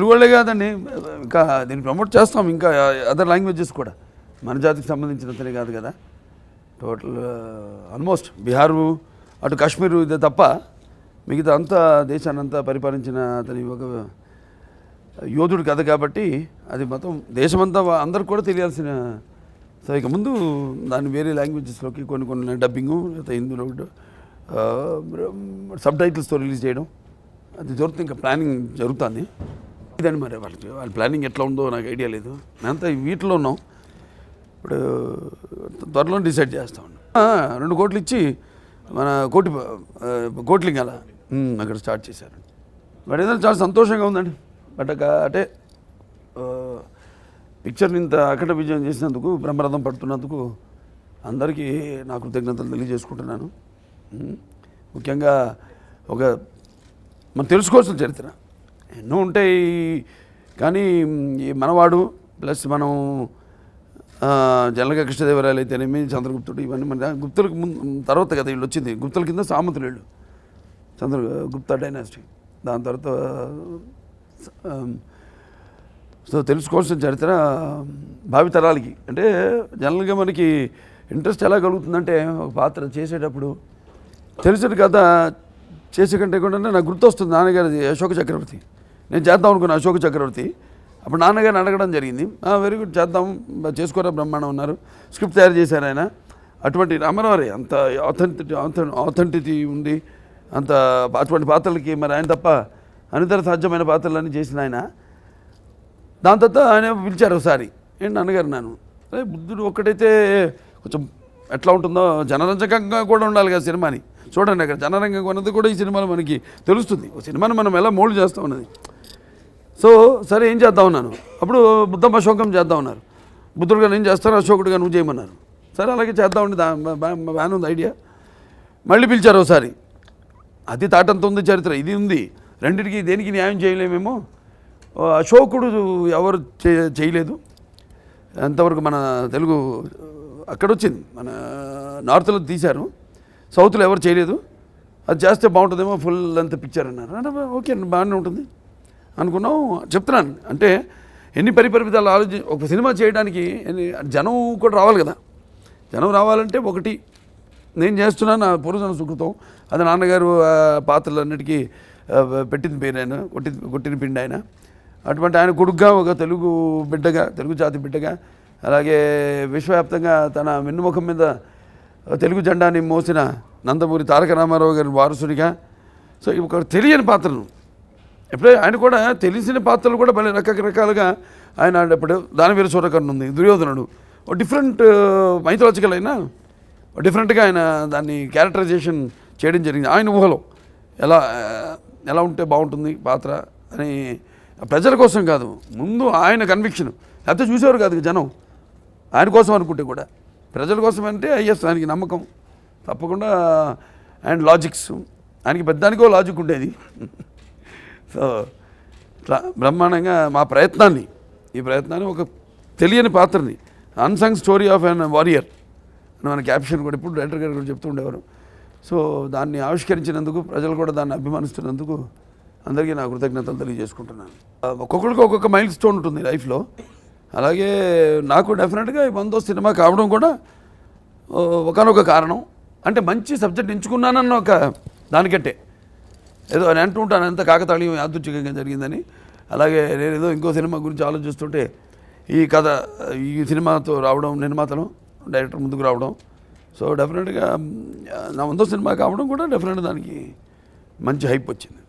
తెలుగు వాళ్ళే కాదండి, ఇంకా దీన్ని ప్రమోట్ చేస్తాం, ఇంకా అదర్ లాంగ్వేజెస్ కూడా. మన జాతికి సంబంధించినంతనే కాదు కదా, టోటల్ ఆల్మోస్ట్ బీహారు అటు కాశ్మీరు ఇదే తప్ప మిగతా అంతా దేశాన్ని అంతా పరిపాలించిన అతని ఒక యోధుడు కథ కాబట్టి అది మొత్తం దేశమంతా అందరికి కూడా తెలియాల్సిన. సో ఇక ముందు దాన్ని వేరే లాంగ్వేజెస్లోకి కొన్ని డబ్బింగు లేకపోతే హిందీలో సబ్ టైటిల్స్తో రిలీజ్ చేయడం అది జరుగుతుంది. ఇంకా ప్లానింగ్ జరుగుతుంది. ఇదండి మరి వాళ్ళ ప్లానింగ్ ఎట్లా ఉందో నాకు ఐడియా లేదు. మేమంతా వీటిలో ఉన్నాం. ఇప్పుడు త్వరలో డిసైడ్ చేస్తా ఉన్నాం. 2 కోట్లు ఇచ్చి మన కోట్లింగాల అక్కడ స్టార్ట్ చేశారు. బట్ ఏదైనా చాలా సంతోషంగా ఉందండి. బట్ అంటే పిక్చర్ని ఇంత అఖండ విజయం చేసినందుకు, బ్రహ్మరథం పడుతున్నందుకు అందరికీ నా కృతజ్ఞతలు తెలియజేసుకుంటున్నాను. ముఖ్యంగా మనం తెలుసుకోవాల్సిన చరిత్ర ఎన్నో ఉంటాయి, కానీ ఈ మనవాడు ప్లస్ మనం జనరల్గా కృష్ణదేవరాయలు అయితేనేమి, చంద్రగుప్తుడు, ఇవన్నీ మన గుప్తులకు తర్వాత కదా వీళ్ళు వచ్చింది. గుప్తుల కింద సామంతులు వీళ్ళు, చంద్రగుప్త డైనాసిటీ. దాని తర్వాత సో తెలుసుకోవాల్సిన చరిత్ర భావితరాలకి. అంటే జనరల్గా మనకి ఇంట్రెస్ట్ ఎలా కలుగుతుందంటే ఒక పాత్ర చేసేటప్పుడు తెలిసిన కథ చేసే కంటే కూడా నాకు గుర్తొస్తుంది నాన్నగారిది అశోక చక్రవర్తి. నేను చేద్దాం అనుకున్నా అశోక చక్రవర్తి. అప్పుడు నాన్నగారిని అడగడం జరిగింది. వెరీ గుడ్, చేద్దాం, చేసుకోరా బ్రహ్మాండం ఉన్నారు. స్క్రిప్ట్ తయారు చేశారు ఆయన. అటువంటి రామారావు అంత ఆథెంటిటీ ఉంది, అంత అటువంటి పాత్రలకి మరి ఆయన తప్ప అనితర సాధ్యమైన పాత్రలన్నీ చేసిన ఆయన. దాని తర్వాత ఆయన పిలిచారు ఒకసారి. ఏంటి నాన్నగారు, అదే బుద్ధుడు ఒక్కటైతే కొంచెం ఎట్లా ఉంటుందో జనరంజకంగా కూడా ఉండాలి కదా సినిమాని. చూడండి అక్కడ జనరంగంగా ఉన్నది కూడా ఈ సినిమాలో మనకి తెలుస్తుంది. ఒక సినిమాని మనం ఎలా మోల్డ్ చేస్తాం అన్నది. సో సరే ఏం చేద్దాం ఉన్నాను. అప్పుడు బుద్ధం అశోకం చేద్దాం ఉన్నారు. బుద్ధుడుగా నేను చేస్తాను, అశోకుడుగా నువ్వు చేయమన్నారు. సరే అలాగే చేద్దామండి, బాగానే ఉంది ఐడియా. మళ్ళీ పిలిచారు ఒకసారి. అది తాటంత ఉంది చరిత్ర, ఇది ఉంది. రెండింటికి దేనికి న్యాయం చేయలేమేమో. అశోకుడు ఎవరు చేయలేదు అంతవరకు. మన తెలుగు అక్కడ వచ్చింది, మన నార్త్లో తీశారు, సౌత్లో ఎవరు చేయలేదు. అది చేస్తే బాగుంటుందేమో, ఫుల్ లెంత్ పిక్చర్ అన్నారు. ఓకే బాగానే ఉంటుంది అనుకున్నాం. చెప్తున్నాను అంటే ఎన్ని పరిపరిమితాలు ఒక సినిమా చేయడానికి జనం కూడా రావాలి కదా. జనం రావాలంటే ఒకటి నేను చేస్తున్నాను నా పూర్వజన సుకృతం. అది నాన్నగారు పాత్రలన్నిటికీ పెట్టిన పేరు ఆయన, కొట్టిన పిండి ఆయన. అటువంటి ఆయన కొడుకుగా ఒక తెలుగు బిడ్డగా, తెలుగు జాతి బిడ్డగా, అలాగే విశ్వవ్యాప్తంగా తన వెన్నుముఖం మీద తెలుగు జెండాని మోసిన నందమూరి తారక రామారావు గారి వారసుడిగా. సో ఒక తెలియని పాత్రను ఎప్పుడే ఆయన కూడా తెలిసిన పాత్రలు కూడా భలే రకరకాలుగా ఆయన ఇప్పుడు దానవీర సూరకర్ణ ఉంది, దుర్యోధనుడు, ఒక డిఫరెంట్ మైథలాజికల్ అయినా డిఫరెంట్గా ఆయన దాన్ని క్యారెక్టరైజేషన్ చేయడం జరిగింది. ఆయన ఊహలో ఎలా ఉంటే బాగుంటుంది పాత్ర అని, ప్రజల కోసం కాదు, ముందు ఆయన కన్విక్షన్. లేకపోతే చూసేవారు కాదు జనం ఆయన కోసం అనుకుంటే కూడా, ప్రజల కోసం అంటే అయ్యస్ ఆయనకి నమ్మకం తప్పకుండా. అండ్ లాజిక్స్ ఆయనకి పెద్దానికో లాజిక్ ఉండేది. సో ఇట్లా బ్రహ్మాండంగా మా ఈ ప్రయత్నాన్ని ఒక తెలియని పాత్రని, unsung story of an warrior అని మన క్యాప్షన్ కూడా ఇప్పుడు డైరెక్టర్ గారు కూడా చెప్తూ ఉండేవారు. సో దాన్ని ఆవిష్కరించినందుకు, ప్రజలు కూడా దాన్ని అభిమానిస్తున్నందుకు అందరికీ నా కృతజ్ఞతలు తెలియజేసుకుంటున్నాను. ఒక్కొక్కరికి ఒక్కొక్క మైల్ స్టోన్ ఉంటుంది లైఫ్లో. అలాగే నాకు డెఫినెట్గా ఈ 100 సినిమా కావడం కూడా ఒకనొక కారణం. అంటే మంచి సబ్జెక్ట్ ఎంచుకున్నానన్న ఒక దానికంటే ఏదో అని అంటూ ఉంటాను, అంత కాకతాళీయం యాదృచ్ఛికంగా జరిగిందని. అలాగే నేను ఏదో ఇంకో సినిమా గురించి ఆలోచిస్తుంటే ఈ సినిమాతో రావడం, నిర్మాతలు డైరెక్టర్ ముందుకు రావడం. సో డెఫినెట్గా నా 100 సినిమా కావడం కూడా డెఫినెట్గా దానికి మంచి హైప్ వచ్చింది.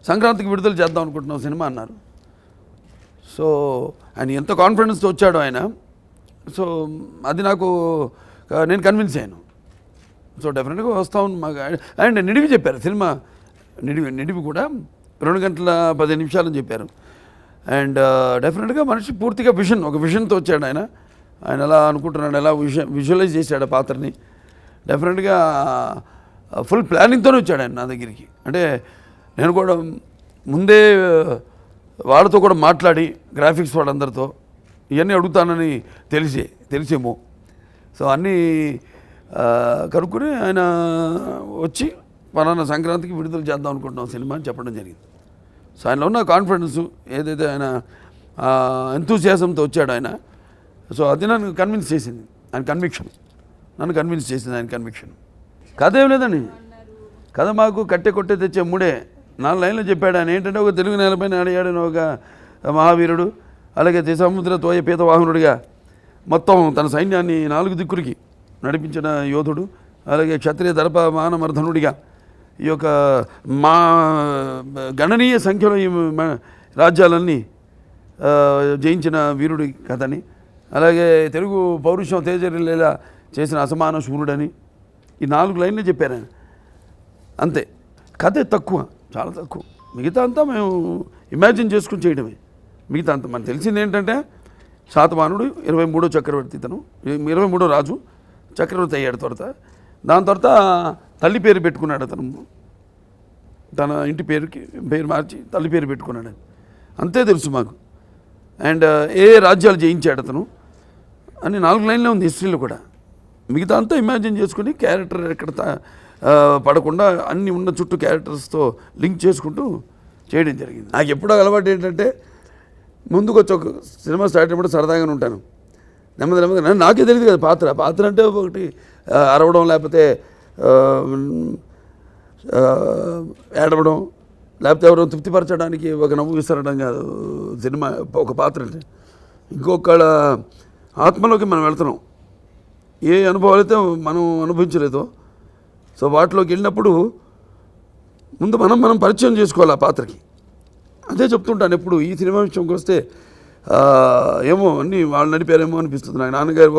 సంక్రాంతికి విడుదల చేద్దాం అనుకుంటున్నాం సినిమా అన్నారు. సో ఆయన ఎంత కాన్ఫిడెన్స్తో వచ్చాడో ఆయన. సో అది నేను కన్విన్స్ అయ్యాను. సో డెఫినెట్గా వస్తాం. అండ్ నిడివి చెప్పారు, సినిమా నిడివి కూడా 2 గంటల 15 నిమిషాలని చెప్పారు. అండ్ డెఫినెట్గా మనిషి పూర్తిగా ఒక విజన్తో వచ్చాడు ఆయన ఎలా అనుకుంటున్నాడు, ఎలా విజువలైజ్ చేశాడు ఆ పాత్రని. డెఫినెట్గా ఫుల్ ప్లానింగ్తోనే వచ్చాడు ఆయన నా దగ్గరికి. అంటే నేను కూడా ముందే వాళ్ళతో కూడా మాట్లాడి, గ్రాఫిక్స్ వాళ్ళందరితో ఇవన్నీ అడుగుతానని తెలిసేమో. సో అన్నీ కనుక్కుని ఆయన వచ్చి పలానా సంక్రాంతికి విడుదల చేద్దాం అనుకుంటున్నాం సినిమా అని చెప్పడం జరిగింది. సో ఆయనలో ఉన్న కాన్ఫిడెన్స్ ఏదైతే ఆయన ఎంతూసియాజంతో వచ్చాడు ఆయన, సో అది నన్ను కన్విన్స్ చేసింది, ఆయన కన్విక్షన్ నన్ను కన్విన్స్ చేసింది, ఆయన కన్విక్షన్. కథ ఏం లేదండి, కథ మాకు కట్టె కొట్టే తెచ్చే 3 4 లైన్లు చెప్పాడు ఆయన. ఏంటంటే ఒక తెలుగు నేలపైన అడిగాడని ఒక మహావీరుడు, అలాగే సముద్ర తోయ పీతవాహనుడిగా మొత్తం తన సైన్యాన్ని 4 దిక్కులకి నడిపించిన యోధుడు, అలాగే క్షత్రియ దర్ప మానమర్ధనుడిగా ఈ యొక్క గణనీయ సంఖ్యలో ఈ రాజ్యాలన్నీ జయించిన వీరుడి కథని, అలాగే తెలుగు పౌరుషం తేజరిల్లేలా చేసిన అసమాన శూరుడని ఈ 4 లైన్లు చెప్పారు ఆయన. అంతే, కథ తక్కువ, చాలా తక్కువ. మిగతా అంతా మేము ఇమాజిన్ చేసుకుని చేయడమే. మిగతా అంతా మనకు తెలిసింది ఏంటంటే శాతవాహనుడు 23వ చక్రవర్తి, తను 23వ రాజు చక్రవర్తి అయ్యాడు. దాని తర్వాత తల్లి పేరు పెట్టుకున్నాడు అతను, తన ఇంటి పేరు మార్చి తల్లి పేరు పెట్టుకున్నాడు. అంతే తెలుసు మాకు. అండ్ ఏ రాజ్యాలు జయించాడు అతను అని 4 లైన్లో ఉంది హిస్టరీలో కూడా. మిగతా అంతా ఇమాజిన్ చేసుకుని క్యారెక్టర్ ఎక్కడ పడకుండా అన్ని ఉన్న చుట్టూ క్యారెక్టర్స్తో లింక్ చేసుకుంటూ చేయడం జరిగింది. నాకు ఎప్పుడో అలవాటు ఏంటంటే ముందుకు వచ్చి ఒక సినిమా స్టార్ట్ అయినప్పుడు సరదాగానే ఉంటాను. నెమ్మది నాకే తెలియదు కదా పాత్ర అంటే ఒకటి అరవడం, లేకపోతే ఏడవడం, లేకపోతే ఎవరో తృప్తిపరచడానికి ఒక నవ్వు విసరడం కాదు సినిమా. ఒక పాత్ర అంటే ఇంకొకళ్ళ ఆత్మలోకి మనం వెళ్తున్నాం. ఏ అనుభవాలు అయితే మనం అనుభవించలేదో, సో వాటిలోకి వెళ్ళినప్పుడు ముందు మనం పరిచయం చేసుకోవాలి ఆ పాత్రకి. అదే చెప్తుంటాను ఎప్పుడు. ఈ సినిమా విషయంకి వస్తే ఏమో అన్నీ వాళ్ళు నడిపారేమో అనిపిస్తుంది. ఆయన నాన్నగారు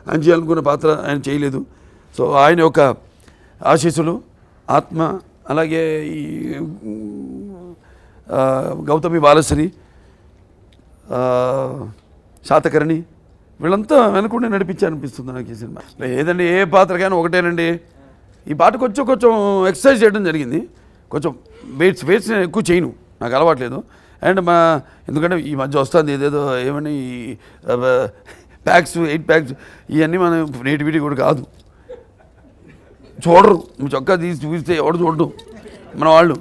ఆయన చేయాలనుకున్న పాత్ర ఆయన చేయలేదు. సో ఆయన యొక్క ఆశీస్సులు, ఆత్మ, అలాగే ఈ గౌతమి బాలశ్రీ, శాతకర్ణి, వీళ్ళంతా వెనకుండే నడిపించారనిపిస్తుంది నాకు ఈ సినిమా. ఏదండి, ఏ పాత్ర కానీ ఒకటేనండి. ఈ పాట కొంచెం ఎక్సర్సైజ్ చేయడం జరిగింది. కొంచెం వెయిట్స్ నేను ఎక్కువ చేయను, నాకు అలవాట్లేదు. అండ్ ఎందుకంటే ఈ మధ్య వస్తుంది ఏదేదో ఏమని ప్యాక్స్ 8 ప్యాక్స్ ఇవన్నీ మనం నేటివిటీ కూడా కాదు, చూడరు. మీ చొక్కా తీసి చూపిస్తే ఎవడు చూడడం మన వాళ్ళు.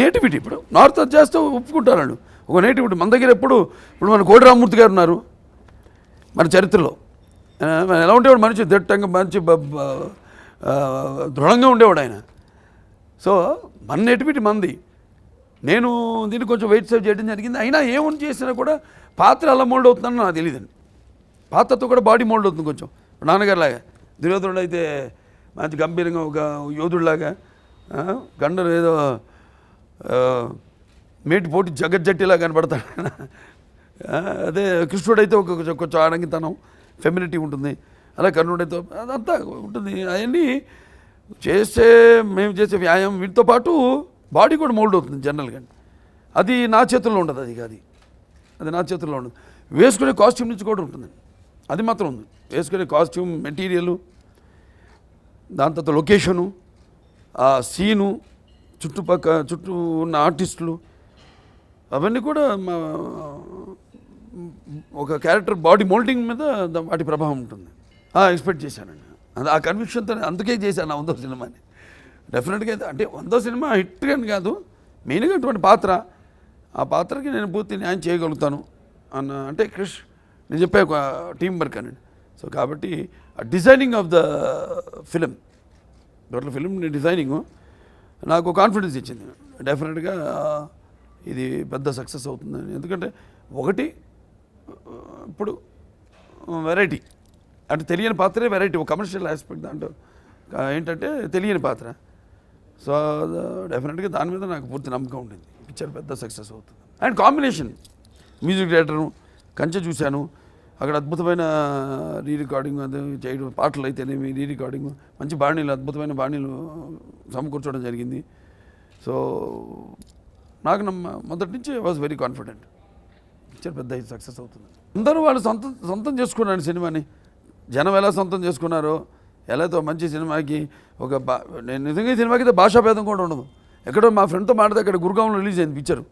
నేటివిటీ ఇప్పుడు నార్త్ చేస్తే ఒప్పుకుంటారు వాళ్ళు. ఒక నేటివిటీ మన దగ్గర ఇప్పుడు మన కోడి రామమూర్తి గారు ఉన్నారు మన చరిత్రలో. ఎలా ఉండేవాడు మనిషి, దిట్టంగా మంచి దృఢంగా ఉండేవాడు ఆయన. సో మన నేటివిటీ మంది. నేను దీన్ని కొంచెం వెయిట్ సేవ్ చేయడం జరిగింది. అయినా ఏమని చేసినా కూడా పాత్ర అలా మోల్డ్ అవుతుందని నాకు తెలియదండి. పాత్రతో కూడా బాడీ మోల్డ్ అవుతుంది కొంచెం. నాన్నగారిలాగా దుర్యోధనుడు అయితే మంచి గంభీరంగా ఒక యోధుడిలాగా, గండరు ఏదో మేటి పోటీ జగజ్జట్టిలా కనపడతాడు. అదే కృష్ణుడైతే కొంచెం ఆడంగితనం, ఫెమినిటీ ఉంటుంది. అలా కర్ణుడైతే అదంతా ఉంటుంది. అవన్నీ మేము చేసే వ్యాయామం వీటితో పాటు బాడీ కూడా మోల్డ్ అవుతుంది జనరల్గా. అది నా చేతుల్లో ఉండదు. అది నా చేతుల్లో ఉండదు. వేసుకునే కాస్ట్యూమ్ నుంచి కూడా ఉంటుంది, అది మాత్రం ఉంది. వేసుకునే కాస్ట్యూమ్, మెటీరియల్, దాని తర్వాత లొకేషను, ఆ సీను, చుట్టూ ఉన్న ఆర్టిస్టులు, అవన్నీ కూడా ఒక క్యారెక్టర్ బాడీ మోల్డింగ్ మీద వాటి ప్రభావం ఉంటుంది. ఎక్స్పెక్ట్ చేశానండి. ఆ కన్విక్షన్తో అందుకే చేశాను ఆ 100వ సినిమాని. డెఫినెట్గా అయితే అంటే 100వ సినిమా హిట్ అని కాదు, మెయిన్గా అటువంటి పాత్ర, ఆ పాత్రకి నేను పూర్తి న్యాయం చేయగలుగుతాను అన్న, అంటే క్రిష్ నేను చెప్పే ఒక టీం వర్క్ అనండి. సో కాబట్టి designing of the film, total film designing నాకు కాన్ఫిడెన్స్ ఇచ్చింది. డెఫినెట్గా ఇది పెద్ద సక్సెస్ అవుతుందని. ఎందుకంటే ఒకటి ఇప్పుడు వెరైటీ, అంటే తెలియని పాత్రే వెరైటీ, ఒక కమర్షియల్ ఆస్పెక్ట్ దాంట్లో ఏంటంటే తెలియని పాత్ర. సో డెఫినెట్గా దాని మీద నాకు పూర్తి నమ్మకం ఉండింది. పిక్చర్ పెద్ద సక్సెస్ అవుతుంది. అండ్ కాంబినేషన్, మ్యూజిక్ డైరెక్టరు కంచె చూశాను, అక్కడ అద్భుతమైన రికార్డింగ్ అది చేయడం, పాటలు అయితేనేమి రికార్డింగ్, మంచి బాణీలు, అద్భుతమైన బాణీలు సమకూర్చడం జరిగింది. సో నాకు మొదటి నుంచి I was very confident picture పెద్ద సక్సెస్ అవుతుంది. అందరూ వాళ్ళు సొంతం చేసుకున్నాను సినిమాని. జనం ఎలా సొంతం చేసుకున్నారో, ఎలాతో మంచి సినిమాకి నేను నిజంగా ఈ సినిమాకి అయితే భాషాభేదం కూడా ఉండదు. ఎక్కడో మా ఫ్రెండ్తో మాట్లాడితే అక్కడ గురుగాంలో రిలీజ్ అయింది పిక్చర్.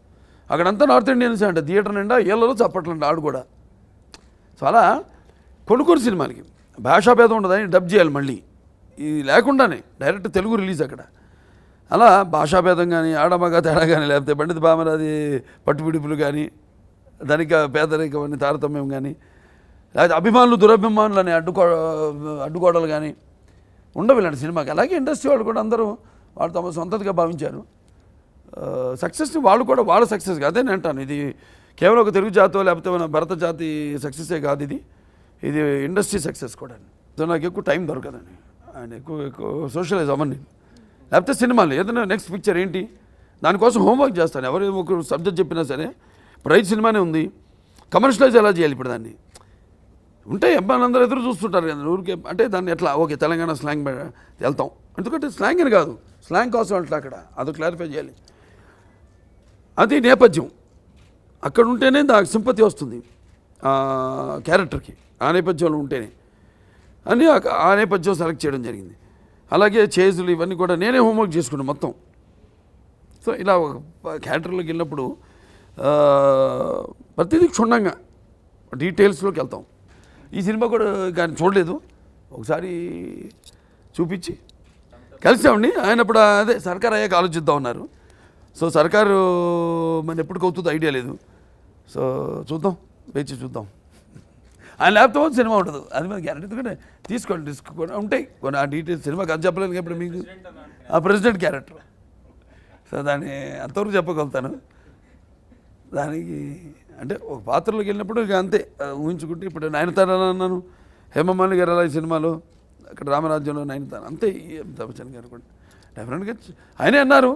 అక్కడంతా నార్త్ ఇండియన్స్ అంట, థియేటర్ నిండా ఏళ్ళలో చప్పట్లంట ఆడు కూడా. సో అలా కొన్ని సినిమాలకి భాషాభేదం ఉండదని డబ్ చేయాలి మళ్ళీ, ఇది లేకుండానే డైరెక్ట్ తెలుగు రిలీజ్ అక్కడ. అలా భాషాభేదం కానీ ఆడమగ తేడా కానీ లేకపోతే పండిత బామరాది పట్టుపిడుపులు కానీ ధనిక పేదరికం అని తారతమ్యం కానీ లేకపోతే అభిమానులు దురభిమానులు అని అడ్డుకోవడాలు కానీ ఉండవు ఇలాంటి సినిమాకి. అలాగే ఇండస్ట్రీ వాళ్ళు కూడా అందరూ వాళ్ళు తమ సొంతగా భావించారు. సక్సెస్ని వాళ్ళు కూడా వాళ్ళ సక్సెస్ అదే నేను అంటాను. ఇది కేవలం ఒక తెలుగు జాతో లేకపోతే మన భరత జాతి సక్సెసే కాదు, ఇది ఇండస్ట్రీ సక్సెస్ కూడా. సో నాకు ఎక్కువ టైం దొరకదండి, ఆయన ఎక్కువ సోషలైజ్ అవ్వండి. లేకపోతే సినిమాలు ఏదైనా నెక్స్ట్ పిక్చర్ ఏంటి దానికోసం హోంవర్క్ చేస్తాను. ఎవరు ఒక సబ్జెక్ట్ చెప్పినా సరే ఇప్పుడు రైతు సినిమానే ఉంది, కమర్షియలైజ్ ఎలా చేయాలి ఇప్పుడు దాన్ని ఉంటే అబ్బాయిలందరూ ఎదురు చూస్తుంటారు కదా ఊరికే. అంటే దాన్ని ఎట్లా ఓకే తెలంగాణ స్లాంగ్ వెళ్తాం, ఎందుకంటే స్లాంగ్ అని కాదు స్లాంగ్ కోసం అట్లా అక్కడ అది క్లారిఫై చేయాలి. అది నేపథ్యం అక్కడ ఉంటేనే దానికి సింపతి వస్తుంది క్యారెక్టర్కి, ఆ నేపథ్యంలో ఉంటేనే అని ఆ నేపథ్యం సెలెక్ట్ చేయడం జరిగింది. అలాగే చేజులు ఇవన్నీ కూడా నేనే హోంవర్క్ చేసుకున్నాను మొత్తం. సో ఇలా ఒక క్యారెక్టర్లోకి వెళ్ళినప్పుడు ప్రతిదీ క్షుణ్ణంగా డీటెయిల్స్లోకి వెళ్తాం. ఈ సినిమా కూడా కానీ చూడలేదు, ఒకసారి చూపించి కలిసామండి. ఆయన ఇప్పుడు అదే సర్కార్ అయ్యాక ఆలోచిద్దాం ఉన్నారు. సో సర్కారు మన ఎప్పటికి అవుతుందో ఐడియా లేదు. సో చూద్దాం, వేచి చూద్దాం. ఆయన ల్యాప్టాప్ సినిమా ఉండదు, అది మన గ్యారెంటీ. ఎందుకంటే తీసుకోండి రిస్క్ కూడా ఉంటాయి కొన్ని ఆ డీటెయిల్స్. సినిమాకి అది చెప్పలేదు ఇప్పుడు మీకు ఆ ప్రెసిడెంట్ క్యారెక్టర్. సో దాన్ని అంతవరకు చెప్పగలుగుతాను. దానికి అంటే ఒక పాత్రలోకి వెళ్ళినప్పుడు ఇక అంతే ఊహించుకుంటే. ఇప్పుడు నయనతార అన్నాను, హేమమాలిని గారు అలా ఈ సినిమాలో, అక్కడ రామరాజ్యంలో నయనతార అంతే. అమితాబ్ బచ్చన్ గారు కూడా డెఫినెట్గా ఆయనే అన్నారు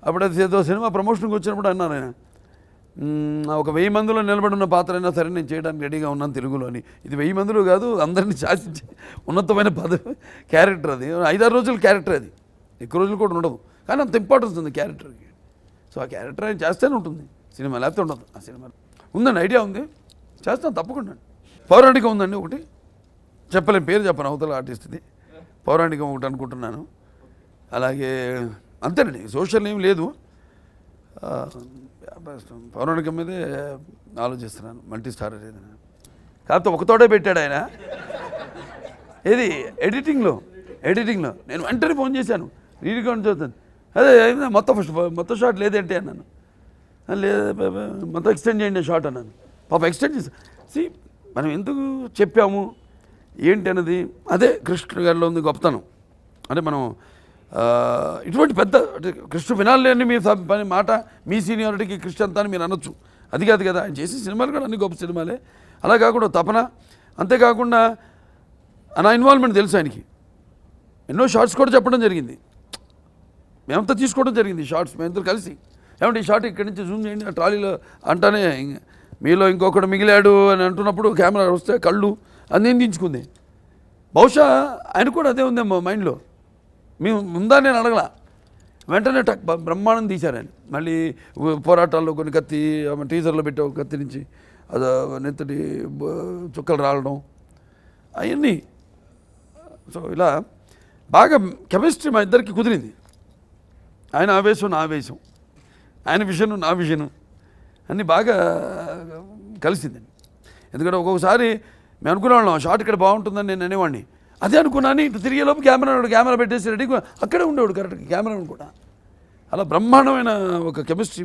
అప్పుడు. అది ఏదో సినిమా ప్రమోషన్కి వచ్చినప్పుడు అన్నారు ఆయన, ఒక 1000 మందిలో నిలబడి ఉన్న పాత్ర అయినా సరే నేను చేయడానికి రెడీగా ఉన్నాను తెలుగులో అని. ఇది 1000 మందిలో కాదు, అందరినీ శాసించే ఉన్నతమైన క్యారెక్టర్ అది. 5-6 రోజుల క్యారెక్టర్ అది, ఎక్కువ రోజులు కూడా ఉండదు, కానీ అంత ఇంపార్టెన్స్ ఉంది క్యారెక్టర్కి. సో ఆ క్యారెక్టర్ ఆయన చేస్తేనే ఉంటుంది సినిమా, లేకపోతే ఉండదు. ఆ సినిమా ఉందండి, ఐడియా ఉంది, చేస్తాను తప్పకుండా. పౌరాణికం ఉందండి ఒకటి, చెప్పలేం పేరు చెప్పను అవతల ఆర్టిస్ట్ది. పౌరాణికం ఒకటి అనుకుంటున్నాను. అలాగే అంతేనండి, సోషల్ ఏం లేదు, పౌరాణికం మీదే ఆలోచిస్తున్నాను. మల్టీ స్టార్ ఏదైనా కాకపోతే ఒకతోటే పెట్టాడు ఆయన. ఏది ఎడిటింగ్లో నేను వెంటనే ఫోన్ చేశాను, రీరికార్డ్ చూస్తాను. అదే మొత్తం షాట్ లేదేంటి అన్నాను. లేదు మొత్తం ఎక్స్టెండ్ చేయండి షాట్ అన్నాను. పాప ఎక్స్టెండ్ చేసి మనం ఎందుకు చెప్పాము ఏంటి అన్నది అదే కృష్ణ గారిలో ఉంది గొప్పతనం. అంటే మనం ఇటువంటి పెద్ద అంటే కృష్ణ వినాలని మీ పని మాట మీ సీనియారిటీకి కృష్ణ అంతా అని మీరు అనొచ్చు, అది కాదు కదా. ఆయన చేసే సినిమాలు కూడా అన్ని గొప్ప సినిమాలే. అలా కాకుండా తపన, అంతేకాకుండా నా ఇన్వాల్వ్మెంట్ తెలుసు ఆయనకి. ఎన్నో షార్ట్స్ కూడా చెప్పడం జరిగింది, మేమంతా తీసుకోవడం జరిగింది షార్ట్స్ మేమంతా కలిసి. ఏమంటే ఈ షార్ట్ ఇక్కడి నుంచి జూమ్ చేయండి ఆ ట్రాలీలో అంటానే మీలో ఇంకొకటి మిగిలాడు అని అంటున్నప్పుడు కెమెరా వస్తే కళ్ళు అన్నీ దించుకుంది. బహుశా ఆయన కూడా అదే ఉందేమో మైండ్లో. మేము ఉందా నేను అడగల, వెంటనే బ్రహ్మాండం తీశారు ఆయన. మళ్ళీ పోరాటాల్లో కొన్ని కత్తి టీజర్లో పెట్టే ఒక కత్తి నుంచి అది నెత్తటి చుక్కలు రావడం అవన్నీ. సో ఇలా బాగా కెమిస్ట్రీ మా ఇద్దరికి కుదిరింది. ఆయన ఆవేశం నా ఆవేశం, ఆయన విజన్ నా విజన్ అన్నీ బాగా కలిసిందండి. ఎందుకంటే ఒక్కొక్కసారి మేము అనుకునేవాళ్ళం షార్ట్ ఇక్కడ బాగుంటుందని నేను అనేవాడిని, అదే అనుకున్నాను. ఇటు తిరిగేలోపు కెమెరా పెట్టేసి రెడీ అక్కడే ఉండేవాడు కరెక్ట్గా కెమెరా కూడా. అలా బ్రహ్మాండమైన ఒక కెమిస్ట్రీ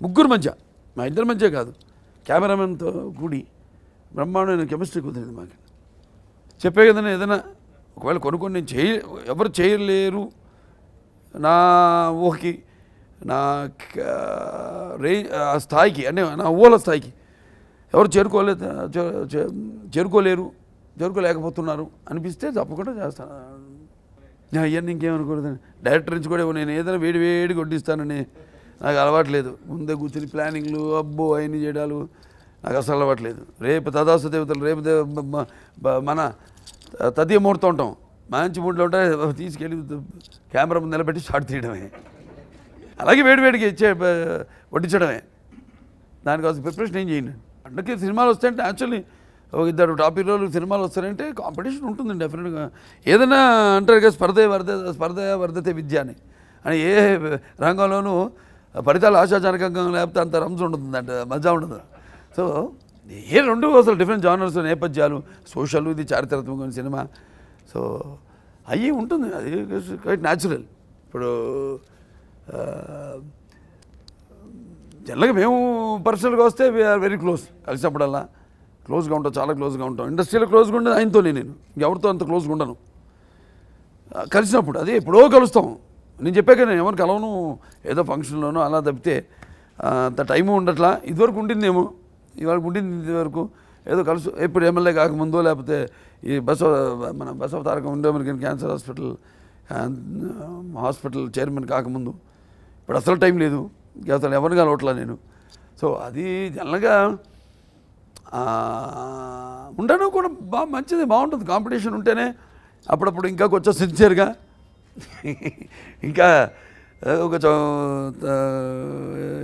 ముగ్గురు మధ్య, మా ఇద్దరి మధ్య కాదు, కెమెరామెన్తో కూడి బ్రహ్మాండమైన కెమిస్ట్రీ కుదిరింది మాకు. చెప్పే కదన్నా ఏదైనా ఒకవేళ కొన్ని నేను ఎవరు చేయలేరు నా ఊహకి, నా ఆ స్థాయికి, అంటే నా ఊహల స్థాయికి ఎవరు చేరుకోలేకపోతున్నారు అనిపిస్తే తప్పకుండా చేస్తాను. అవన్నీ ఇంకేమనుకోలేదండి. డైరెక్టర్ నుంచి కూడా నేను ఏదైనా వేడి వడ్డిస్తానని నాకు అలవాట్లేదు. ముందే కూర్చొని ప్లానింగ్లు అబ్బో అవన్నీ చేయడాలు నాకు అసలు అలవాట్లేదు. రేపు తదాసు దేవతలు, రేపు మన తదియ ముహూర్తం ఉంటాం, మంచి మూడ్లో ఉంటే తీసుకెళ్ళి కెమెరా ముందు నిలబెట్టి షాట్ తీయడమే, అలాగే వేడికి వడ్డించడమే. దానికోసం ప్రిపరేషన్ ఏం చేయండి. అందుకే సినిమాలు వస్తాయంటే యాక్చువల్లీ ఒక 2 టాప్ హీరోలు సినిమాలు వస్తారంటే కాంపిటీషన్ ఉంటుందండి డెఫినెట్గా. ఏదైనా అంటారు కదా స్పర్ధ వర్ధతే విద్య అని ఏ రంగంలోనూ ఫలితాలు ఆశాజనకంగా లేకపోతే అంత రంజు ఉంటుందంట, మజా ఉండదు. సో ఏ రెండు అసలు డిఫరెంట్ జానర్స్, నేపథ్యాలు, సోషల్, ఇది చారిత్రాత్మకమైన సినిమా. సో అవి ఉంటుంది, అది క్వైట్ న్యాచురల్. ఇప్పుడు జనరల్గా మేము పర్సనల్గా వస్తే వీఆర్ వెరీ క్లోజ్, కలిసినప్పుడల్లా క్లోజ్గా ఉంటాం, చాలా క్లోజ్గా ఉంటాం. ఇండస్ట్రీలో క్లోజ్గా ఉండేది ఆయనతోనే, నేను ఎవరితో అంత క్లోజ్గా ఉండను. కలిసినప్పుడు అదే ఎప్పుడో కలుస్తాం. నేను చెప్పాక నేను ఎవరు కలవను, ఏదో ఫంక్షన్లోనో అలా తప్పితే అంత టైము ఉండట్లా. ఇదివరకు ఉండిందేమో, ఇవాళ ఉండింది ఇదివరకు ఏదో కలుసు. ఎప్పుడు ఎమ్మెల్యే కాకముందో లేకపోతే ఈ మన Basavataraka Indo American cancer hospital chairman కాకముందు. ఇప్పుడు అసలు టైం లేదు, అసలు ఎవరిని కలవట్లా నేను. సో అది జనరల్గా ఉండడం కూడా మంచిది, బాగుంటుంది. కాంపిటీషన్ ఉంటేనే అప్పుడప్పుడు ఇంకా కొంచెం సిన్సియర్గా ఇంకా ఒక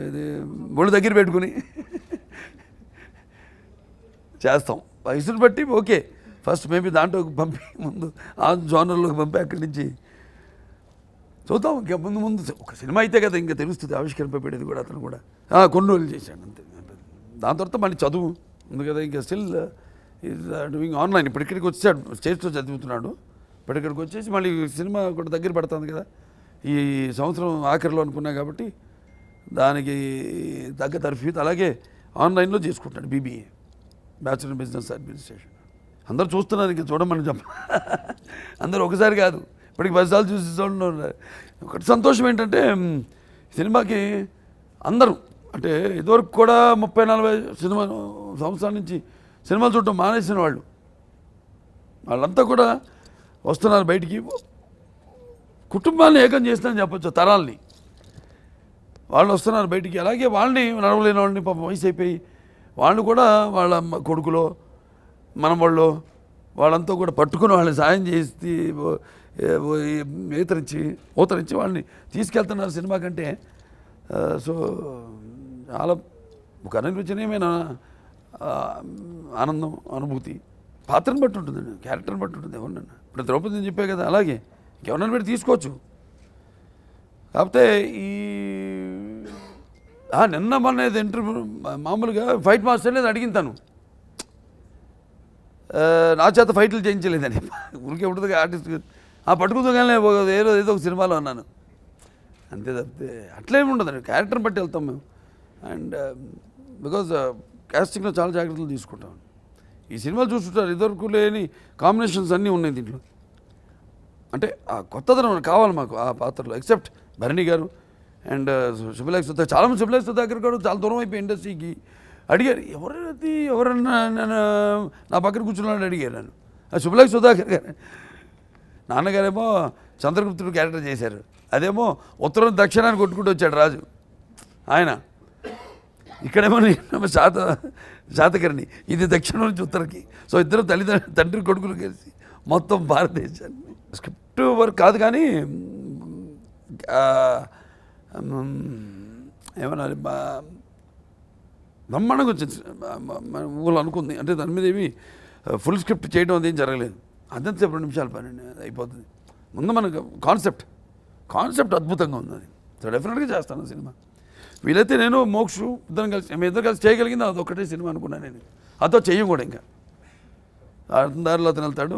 ఇది ఒళ్ళు దగ్గర పెట్టుకుని చేస్తాం. వయసును బట్టి ఓకే, ఫస్ట్ మేబీ దాంట్లోకి పంపి ముందు ఆ జోనర్లోకి పంపి అక్కడి నుంచి చూద్దాం. ఇంకా ముందు ఒక సినిమా అయితే కదా ఇంకా తెలుస్తుంది, ఆవిష్కరింపబడేది కూడా. అతను కూడా కొన్ని రోజులు చేశాడు అంతే. దాని తర్వాత మళ్ళీ చదువు ఉంది కదా, ఇంకా స్టిల్ ఈజ్ డూయింగ్ ఆన్లైన్. ఇప్పుడు ఇక్కడికి వచ్చాడు, స్టేజ్తో చదువుతున్నాడు. ఇప్పుడు ఇక్కడికి వచ్చేసి మళ్ళీ సినిమా కూడా దగ్గర పడుతుంది కదా, ఈ సంవత్సరం ఆఖరిలో అనుకున్నా కాబట్టి దానికి తగ్గ తర్ఫీదు అలాగే ఆన్లైన్లో చేసుకుంటాడు. BBA, bachelor in business administration. అందరూ చూస్తున్నారు, ఇంకా చూడమని అందరూ ఒకసారి కాదు, ఇప్పటికి 10 సార్లు చూసి చూడండి. ఒకటి సంతోషం ఏంటంటే సినిమాకి అందరూ అంటే ఇదివరకు కూడా 30-40 సంవత్సరాల నుంచి సినిమాలు చూడటం మానేసిన వాళ్ళంతా కూడా వస్తున్నారు బయటికి. కుటుంబాన్ని ఏకం చేస్తానని చెప్పొచ్చు, తరాల్ని వాళ్ళు వస్తున్నారు బయటికి. అలాగే వాళ్ళని నడవలేని వాళ్ళని పాపం వయసు అయిపోయి వాళ్ళు కూడా వాళ్ళ కొడుకులో మనవాళ్ళు వాళ్ళంతా కూడా పట్టుకుని వాళ్ళని సాయం చేసి ఊతరించి వాళ్ళని తీసుకెళ్తున్నారు సినిమా కంటే. సో చాలా ఒక అనిర్వచనీయమైన ఆనందం, అనుభూతి. పాత్రను బట్టి ఉంటుందండి, క్యారెక్టర్ని బట్టి ఉంటుంది. ఎవరినన్నా ఇప్పుడు ద్రౌపదిని చెప్పే కదా, అలాగే ఇంకెవరన్నా పెట్టి తీసుకోవచ్చు. కాకపోతే ఈ నిన్న మొన్న ఇంటర్వ్యూ మామూలుగా ఫైట్ మాస్టర్ అనేది అడిగింతాను, నా చేత ఫైట్లు చేయించలేదని. ఊరికే ఉంటుంది ఆర్టిస్ట్ పట్టుకుందాగానే ఏదో ఒక సినిమాలో అన్నాను అంతే. తప్పితే అట్లేమి ఉండదండి, క్యారెక్టర్ని బట్టి వెళ్తాం మేము. అండ్ బికాజ్ కాస్టింగ్లో చాలా జాగ్రత్తలు తీసుకుంటాం. ఈ సినిమాలు చూస్తుంటారు, ఇదివరకు లేని కాంబినేషన్స్ అన్నీ ఉన్నాయి దీంట్లో. అంటే ఆ కొత్తదనం కావాలి మాకు ఆ పాత్రలో. ఎక్సెప్ట్ భరణి గారు అండ్ శుభలేఖ సుధాకర్. చాలామంది శుభలేఖ సుధాకర్ గారు చాలా దూరం అయిపోయి ఇండస్ట్రీకి అడిగారు, ఎవరన్నా నా పక్కన కూర్చున్నాడు అడిగారు నన్ను. శుభలేఖ సుధాకర్ గారు నాన్నగారేమో చంద్రగుప్తుడు క్యారెక్టర్ చేశారు, అదేమో ఉత్తరం దక్షిణాన్ని కొట్టుకుంటూ వచ్చాడు రాజు ఆయన. ఇక్కడేమో శాతకర్ణి, ఇది దక్షిణం నుంచి ఉత్తరకి. సో ఇద్దరు తండ్రి కొడుకులు కలిసి మొత్తం భారతదేశాన్ని. స్క్రిప్ట్ వర్క్ కాదు కానీ ఏమన్నారు బ్రహ్మాండంగా వచ్చింది ఊళ్ళో అనుకుంది. అంటే దాని మీద ఏమి ఫుల్ స్క్రిప్ట్ చేయడం అదేం జరగలేదు. అదంతా 2 నిమిషాల పని అయిపోతుంది. ముందు మనకు కాన్సెప్ట్ అద్భుతంగా ఉంది. అది సో డెఫినెట్గా చేస్తాను సినిమా. వీలైతే నేను మోక్షు ఇద్దరు కలిసి చేయగలిగింది అది ఒకటే సినిమా అనుకున్నాను నేను. అదో చెయ్యం కూడా ఇంకా దారిలో అతను వెళ్తాడు.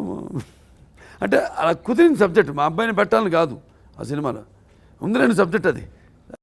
అంటే అలా కుదిరిన సబ్జెక్ట్, మా అబ్బాయిని పెట్టాలని కాదు ఆ సినిమాలో, ఉందిలేని సబ్జెక్ట్ అది.